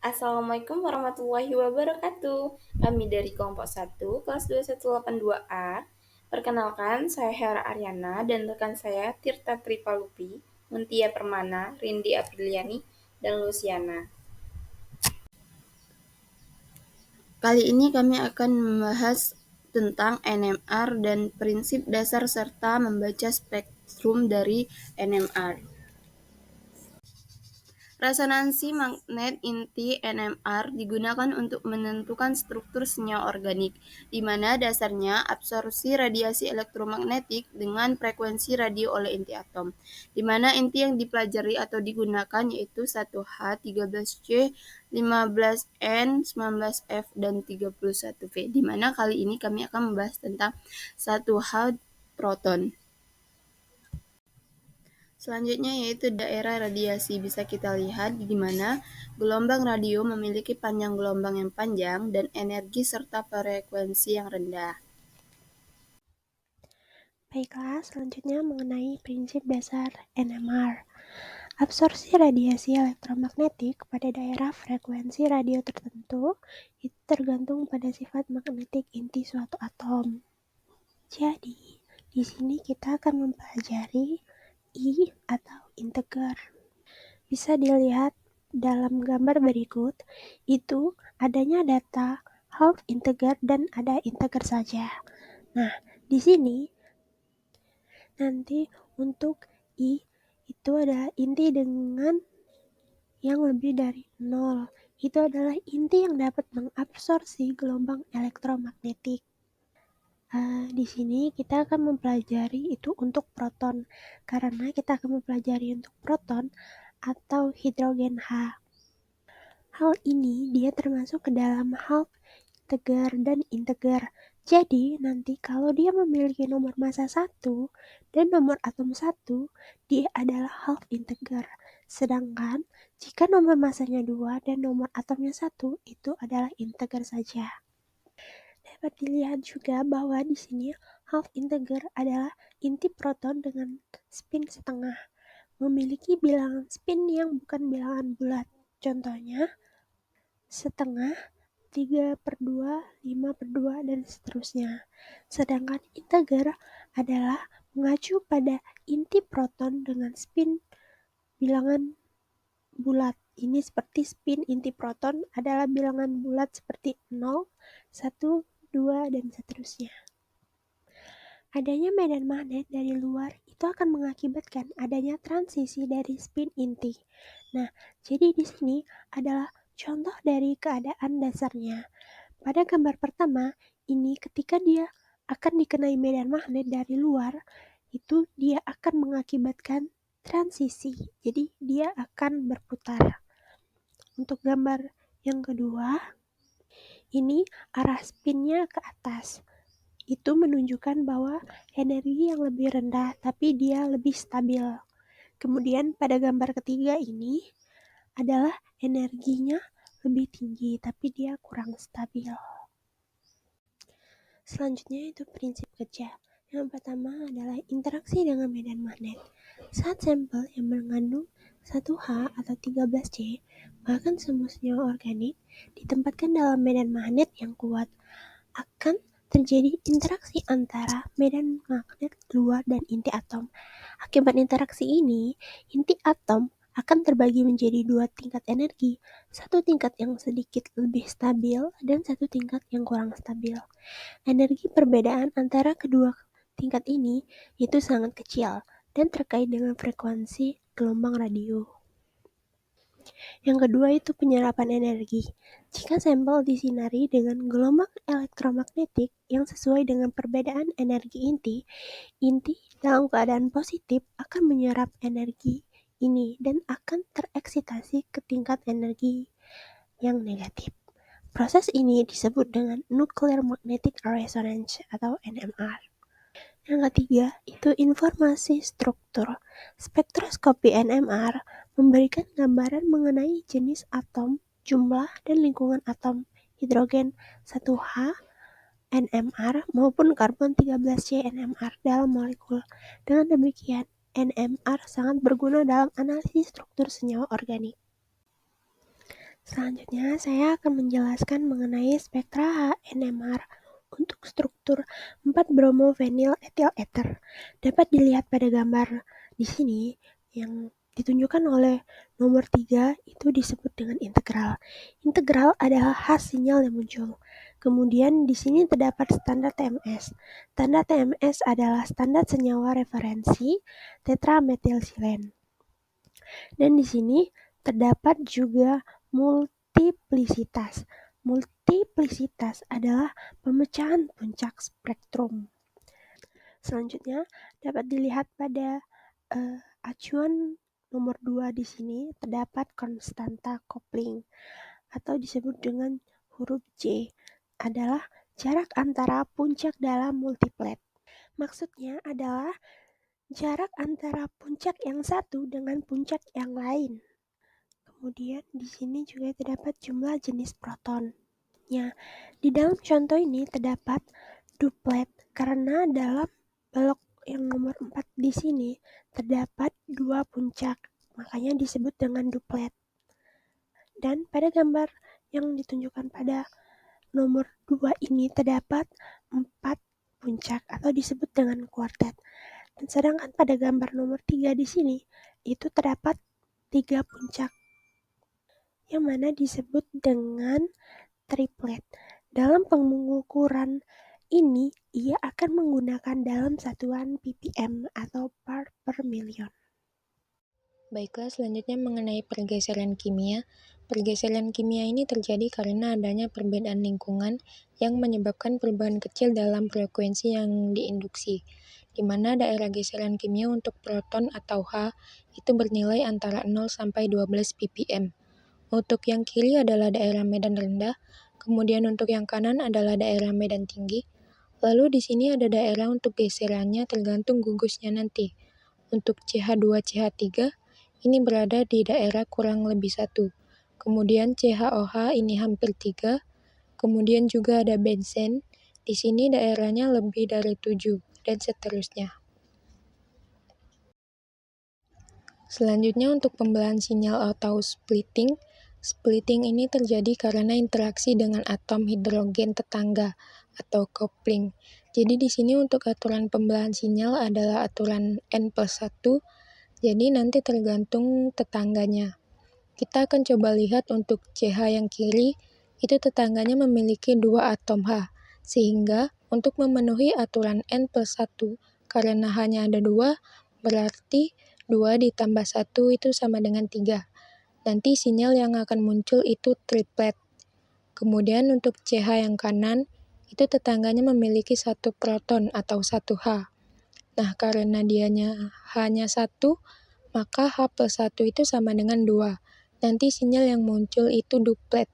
Assalamualaikum warahmatullahi wabarakatuh. Kami dari kelompok 1, kelas 2182A. Perkenalkan, saya Hera Aryana dan rekan saya Tirta Tripalupi, Muntia Permana, Rindi Apriliani, dan Luciana. Kali ini kami akan membahas tentang NMR dan prinsip dasar serta membaca spektrum dari NMR. Resonansi magnet inti NMR digunakan untuk menentukan struktur senyawa organik, di mana dasarnya absorpsi radiasi elektromagnetik dengan frekuensi radio oleh inti atom, di mana inti yang dipelajari atau digunakan yaitu 1H, 13C, 15N, 19F, dan 31V, di mana kali ini kami akan membahas tentang 1H proton. Selanjutnya yaitu daerah radiasi. Bisa kita lihat di mana gelombang radio memiliki panjang gelombang yang panjang dan energi serta frekuensi yang rendah. Baiklah, selanjutnya mengenai prinsip dasar NMR. Absorpsi radiasi elektromagnetik pada daerah frekuensi radio tertentu itu tergantung pada sifat magnetik inti suatu atom. Jadi, di sini kita akan mempelajari I atau integer. Bisa dilihat dalam gambar berikut, itu adanya data half integer dan ada integer saja. Nah, di sini nanti untuk I itu adalah inti dengan yang lebih dari 0. Itu adalah inti yang dapat mengabsorpsi gelombang elektromagnetik. Di sini kita akan mempelajari itu untuk proton, karena kita akan mempelajari untuk proton atau hidrogen H. Hal ini dia termasuk ke dalam half integer dan integer. Jadi, nanti kalau dia memiliki nomor massa 1 dan nomor atom 1, dia adalah half integer. Sedangkan, jika nomor massanya 2 dan nomor atomnya 1, itu adalah integer saja. Dapat dilihat juga bahwa di sini half integer adalah inti proton dengan spin setengah, memiliki bilangan spin yang bukan bilangan bulat. Contohnya, setengah, 3/2, 5/2, dan seterusnya. Sedangkan integer adalah mengacu pada inti proton dengan spin bilangan bulat. Ini seperti spin inti proton adalah bilangan bulat seperti 0, 1, 2, dan seterusnya. Adanya medan magnet dari luar itu akan mengakibatkan adanya transisi dari spin inti. Nah, jadi di sini adalah contoh dari keadaan dasarnya. Pada gambar pertama, ini ketika dia akan dikenai medan magnet dari luar, itu dia akan mengakibatkan transisi. Jadi dia akan berputar. Untuk gambar yang kedua, ini arah spinnya ke atas. Itu menunjukkan bahwa energi yang lebih rendah, tapi dia lebih stabil. Kemudian pada gambar ketiga ini adalah energinya lebih tinggi, tapi dia kurang stabil. Selanjutnya itu prinsip kerja. Yang pertama adalah interaksi dengan medan magnet. Saat sampel yang mengandung 1H atau 13C, bahkan semua senyawa organik, ditempatkan dalam medan magnet yang kuat, akan terjadi interaksi antara medan magnet luar dan inti atom. Akibat interaksi ini, inti atom akan terbagi menjadi dua tingkat energi, satu tingkat yang sedikit lebih stabil dan satu tingkat yang kurang stabil. Energi perbedaan antara kedua tingkat ini itu sangat kecil dan terkait dengan frekuensi gelombang radio. Yang kedua itu penyerapan energi. Jika sampel disinari dengan gelombang elektromagnetik yang sesuai dengan perbedaan energi inti, inti dalam keadaan positif akan menyerap energi ini dan akan tereksitasi ke tingkat energi yang negatif. Proses ini disebut dengan Nuclear Magnetic Resonance atau NMR. Yang ketiga, itu informasi struktur. Spektroskopi NMR memberikan gambaran mengenai jenis atom, jumlah, dan lingkungan atom hidrogen 1H NMR maupun karbon 13C NMR dalam molekul. Dengan demikian, NMR sangat berguna dalam analisis struktur senyawa organik. Selanjutnya, saya akan menjelaskan mengenai spektra NMR untuk struktur 4-bromo-fenyl etil ether. Dapat dilihat pada gambar di sini yang ditunjukkan oleh nomor 3 itu disebut dengan integral. Integral adalah hash sinyal yang muncul. Kemudian di sini terdapat standar TMS. Standar TMS adalah standar senyawa referensi tetrametilsilen. Dan di sini terdapat juga multiplisitas. Multiplisitas adalah pemecahan puncak spektrum. Selanjutnya dapat dilihat pada acuan nomor 2 di sini terdapat konstanta coupling atau disebut dengan huruf J adalah jarak antara puncak dalam multiplet. Maksudnya adalah jarak antara puncak yang satu dengan puncak yang lain. Kemudian di sini juga terdapat jumlah jenis proton. Di dalam contoh ini terdapat duplet karena dalam balok yang nomor 4 di sini terdapat 2 puncak, makanya disebut dengan duplet. Dan pada gambar yang ditunjukkan pada nomor 2 ini terdapat 4 puncak atau disebut dengan kuartet. Dan sedangkan pada gambar nomor 3 di sini itu terdapat 3 puncak yang mana disebut dengan triplet. Dalam pengukuran ini, ia akan menggunakan dalam satuan ppm atau part per million. Baiklah, selanjutnya mengenai pergeseran kimia. Pergeseran kimia ini terjadi karena adanya perbedaan lingkungan yang menyebabkan perubahan kecil dalam frekuensi yang diinduksi, di mana daerah geseran kimia untuk proton atau H itu bernilai antara 0 sampai 12 ppm. Untuk yang kiri adalah daerah medan rendah, kemudian untuk yang kanan adalah daerah medan tinggi. Lalu di sini ada daerah untuk geserannya tergantung gugusnya nanti. Untuk CH2CH3 ini berada di daerah kurang lebih 1. Kemudian CHOH ini hampir 3. Kemudian juga ada benzen. Di sini daerahnya lebih dari 7 dan seterusnya. Selanjutnya untuk pembelahan sinyal atau splitting. Splitting ini terjadi karena interaksi dengan atom hidrogen tetangga atau coupling. Jadi di sini untuk aturan pembelahan sinyal adalah aturan N+1. Jadi nanti tergantung tetangganya. Kita akan coba lihat untuk CH yang kiri, itu tetangganya memiliki 2 atom H, sehingga untuk memenuhi aturan N+1, karena hanya ada 2, berarti 2 ditambah 1 itu sama dengan 3. Nanti sinyal yang akan muncul itu triplet. Kemudian untuk CH yang kanan, itu tetangganya memiliki 1 proton atau 1 H. Nah, karena dianya hanya 1, maka H+1 itu sama dengan 2. Nanti sinyal yang muncul itu duplet.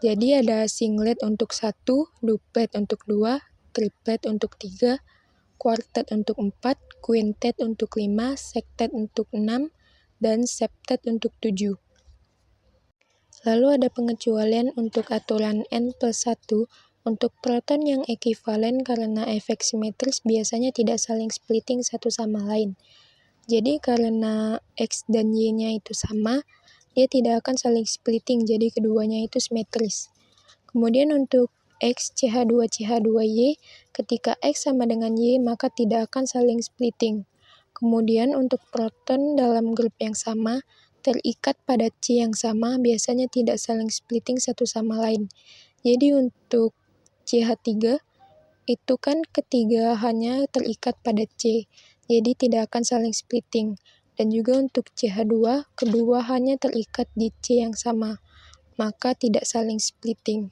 Jadi ada singlet untuk 1, duplet untuk 2, triplet untuk 3, kuartet untuk 4, quintet untuk 5, sektet untuk 6, dan septet untuk 7. Lalu ada pengecualian untuk aturan N+1 untuk proton yang ekivalen karena efek simetris biasanya tidak saling splitting satu sama lain. Jadi karena X dan Y-nya itu sama, dia tidak akan saling splitting, jadi keduanya itu simetris. Kemudian untuk X, CH2, CH2Y, ketika X sama dengan Y, maka tidak akan saling splitting. Kemudian untuk proton dalam grup yang sama, terikat pada C yang sama, biasanya tidak saling splitting satu sama lain. Jadi untuk CH3, itu kan ketiga hanya terikat pada C, jadi tidak akan saling splitting. Dan juga untuk CH2, kedua hanya terikat di C yang sama, maka tidak saling splitting.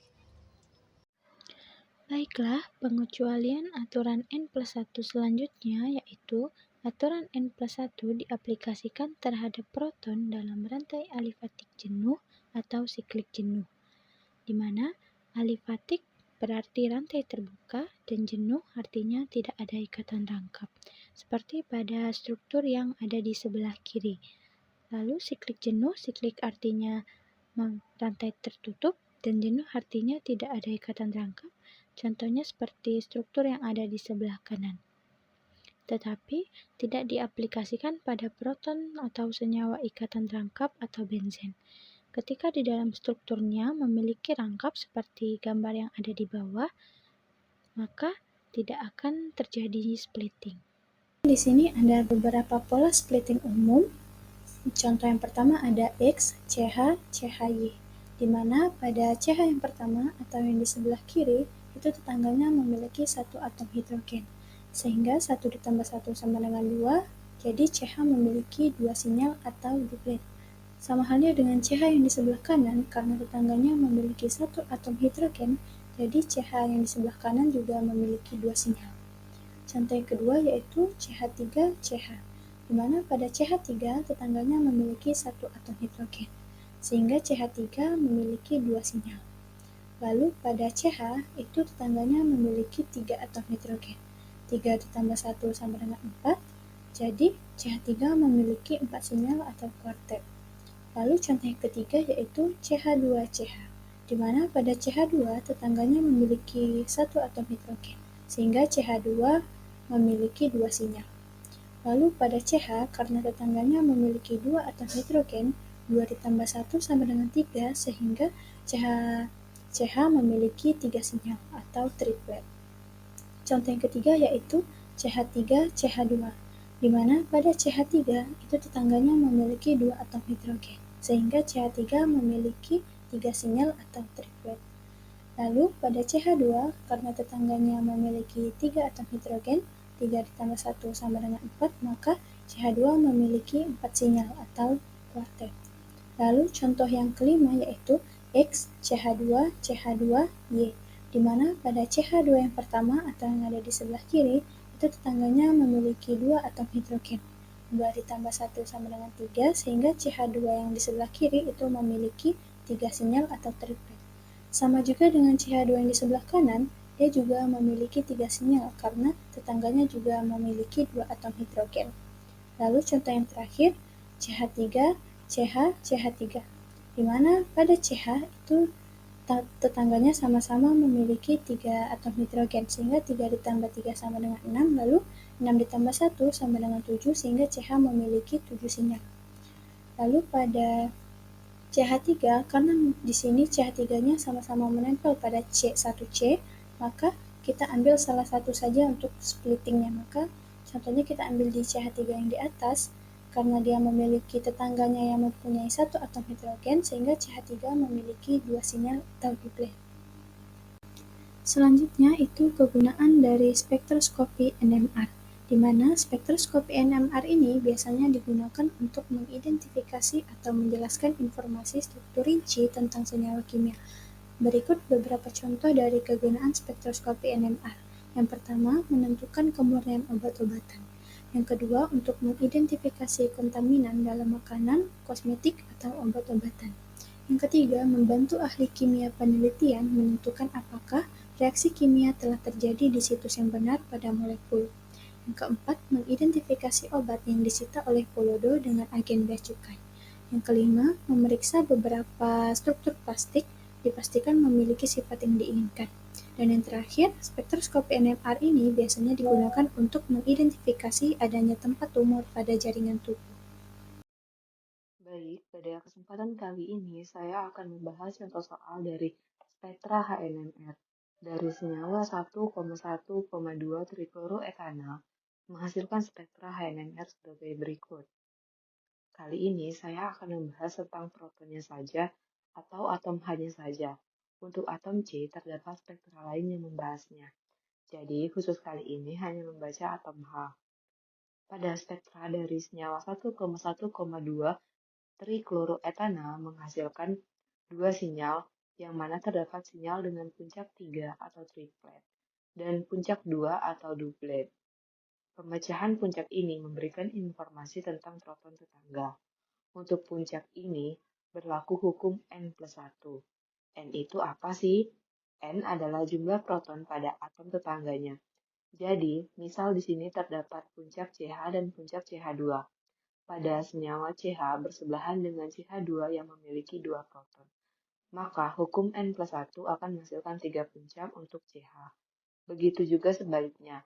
Baiklah, pengecualian aturan N+1 selanjutnya yaitu aturan N+1 diaplikasikan terhadap proton dalam rantai alifatik jenuh atau siklik jenuh, di mana alifatik berarti rantai terbuka dan jenuh artinya tidak ada ikatan rangkap, seperti pada struktur yang ada di sebelah kiri. Lalu siklik jenuh, siklik artinya rantai tertutup, dan jenuh artinya tidak ada ikatan rangkap, contohnya seperti struktur yang ada di sebelah kanan. Tetapi tidak diaplikasikan pada proton atau senyawa ikatan rangkap atau benzen, Ketika di dalam strukturnya memiliki rangkap seperti gambar yang ada di bawah, maka tidak akan terjadi splitting. Di sini ada beberapa pola splitting umum. Contoh yang pertama ada X, CH, CHY, di mana pada CH yang pertama atau yang di sebelah kiri itu tetangganya memiliki satu atom hidrogen, sehingga 1 ditambah 1 sama dengan 2, jadi CH memiliki 2 sinyal atau duplet. Sama halnya dengan CH yang di sebelah kanan, karena tetangganya memiliki satu atom hidrogen, jadi CH yang di sebelah kanan juga memiliki 2 sinyal. Contoh yang kedua yaitu CH3CH, di mana pada CH3 tetangganya memiliki satu atom hidrogen, sehingga CH3 memiliki 2 sinyal. Lalu pada CH itu tetangganya memiliki 3 atom hidrogen. 3 ditambah 1 sama dengan 4, jadi CH3 memiliki 4 sinyal atau kuartet. Lalu contoh yang ketiga yaitu CH2CH, di mana pada CH2 tetangganya memiliki satu atom hidrogen, sehingga CH2 memiliki 2 sinyal. Lalu pada CH, karena tetangganya memiliki 2 atom hidrogen, 2 ditambah 1 sama dengan 3, sehingga CH memiliki 3 sinyal atau triplet. Contoh yang ketiga yaitu CH3CH2, di mana pada CH3 itu tetangganya memiliki 2 atom hidrogen, sehingga CH3 memiliki 3 sinyal atau triplet. Lalu pada CH2, karena tetangganya memiliki 3 atom hidrogen, 3 ditambah 1 sama dengan 4, maka CH2 memiliki 4 sinyal atau kuartet. Lalu contoh yang kelima yaitu X, CH2, CH2Y, di mana pada CH2 yang pertama atau yang ada di sebelah kiri, itu tetangganya memiliki 2 atom hidrogen. 2 ditambah 1 sama dengan 3, sehingga CH2 yang di sebelah kiri itu memiliki 3 sinyal atau triplet. Sama juga dengan CH2 yang di sebelah kanan, dia juga memiliki 3 sinyal karena tetangganya juga memiliki 2 atom hidrogen. Lalu contoh yang terakhir, CH3, CH, CH3, di mana pada CH itu tetangganya sama-sama memiliki 3 atom hidrogen, sehingga 3 ditambah 3 sama dengan 6, lalu 6 ditambah 1 sama dengan 7, sehingga CH memiliki 7 sinyal. Lalu pada CH3, karena di sini CH3-nya sama-sama menempel pada C1C, maka kita ambil salah satu saja untuk splittingnya. Maka contohnya kita ambil di CH3 yang di atas, karena dia memiliki tetangganya yang mempunyai satu atom hidrogen, sehingga CH3 memiliki 2 sinyal atau duplet. Selanjutnya itu kegunaan dari spektroskopi NMR, di mana spektroskopi NMR ini biasanya digunakan untuk mengidentifikasi atau menjelaskan informasi struktur rinci tentang senyawa kimia. Berikut beberapa contoh dari kegunaan spektroskopi NMR. Yang pertama, menentukan kemurnian obat-obatan. Yang kedua, untuk mengidentifikasi kontaminan dalam makanan, kosmetik, atau obat-obatan. Yang ketiga, membantu ahli kimia penelitian menentukan apakah reaksi kimia telah terjadi di situs yang benar pada molekul. Yang keempat, mengidentifikasi obat yang disita oleh Polodo dengan agen bea cukai. Yang kelima, memeriksa beberapa struktur plastik, dipastikan memiliki sifat yang diinginkan. Dan yang terakhir, spektroskopi NMR ini biasanya digunakan untuk mengidentifikasi adanya tempat tumor pada jaringan tubuh. Baik, pada kesempatan kali ini saya akan membahas contoh soal dari spektra HNMR dari senyawa 1,1,2 trikloroetanal menghasilkan spektra HNMR sebagai berikut. Kali ini saya akan membahas tentang protonnya saja atau atom H-nya saja. Untuk atom C terdapat spektra lain yang membahasnya. Jadi khusus kali ini hanya membaca atom H. Pada spektra dari senyawa 1,1,2 trikloroetanal menghasilkan 2 sinyal yang mana terdapat sinyal dengan puncak 3 atau triplet dan puncak 2 atau duplet. Pemecahan puncak ini memberikan informasi tentang proton tetangga. Untuk puncak ini berlaku hukum N+1. N itu apa sih? N adalah jumlah proton pada atom tetangganya. Jadi, misal di sini terdapat puncak CH dan puncak CH2. Pada senyawa CH bersebelahan dengan CH2 yang memiliki 2 proton. Maka hukum N+1 akan menghasilkan 3 puncak untuk CH. Begitu juga sebaliknya.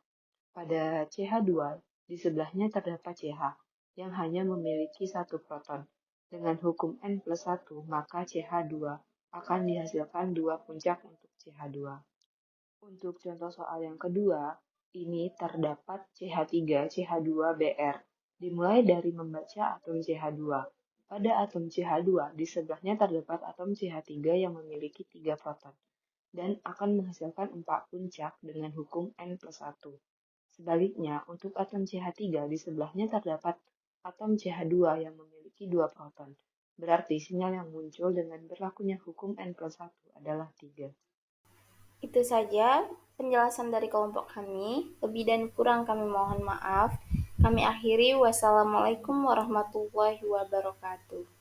Pada CH2 di sebelahnya terdapat CH yang hanya memiliki 1 proton. Dengan hukum N plus 1, maka CH2 akan dihasilkan 2 puncak untuk CH2. Untuk contoh soal yang kedua, ini terdapat CH3, CH2, Br. Dimulai dari membaca atom CH2. Pada atom CH2, di sebelahnya terdapat atom CH3 yang memiliki 3 proton, dan akan menghasilkan 4 puncak dengan hukum N plus 1. Sebaliknya, untuk atom CH3, di sebelahnya terdapat atom CH2 yang memiliki 2 proton. Berarti sinyal yang muncul dengan berlakunya hukum N plus 1 adalah 3. Itu saja penjelasan dari kelompok kami. Lebih dan kurang kami mohon maaf. Kami akhiri. Wassalamualaikum warahmatullahi wabarakatuh.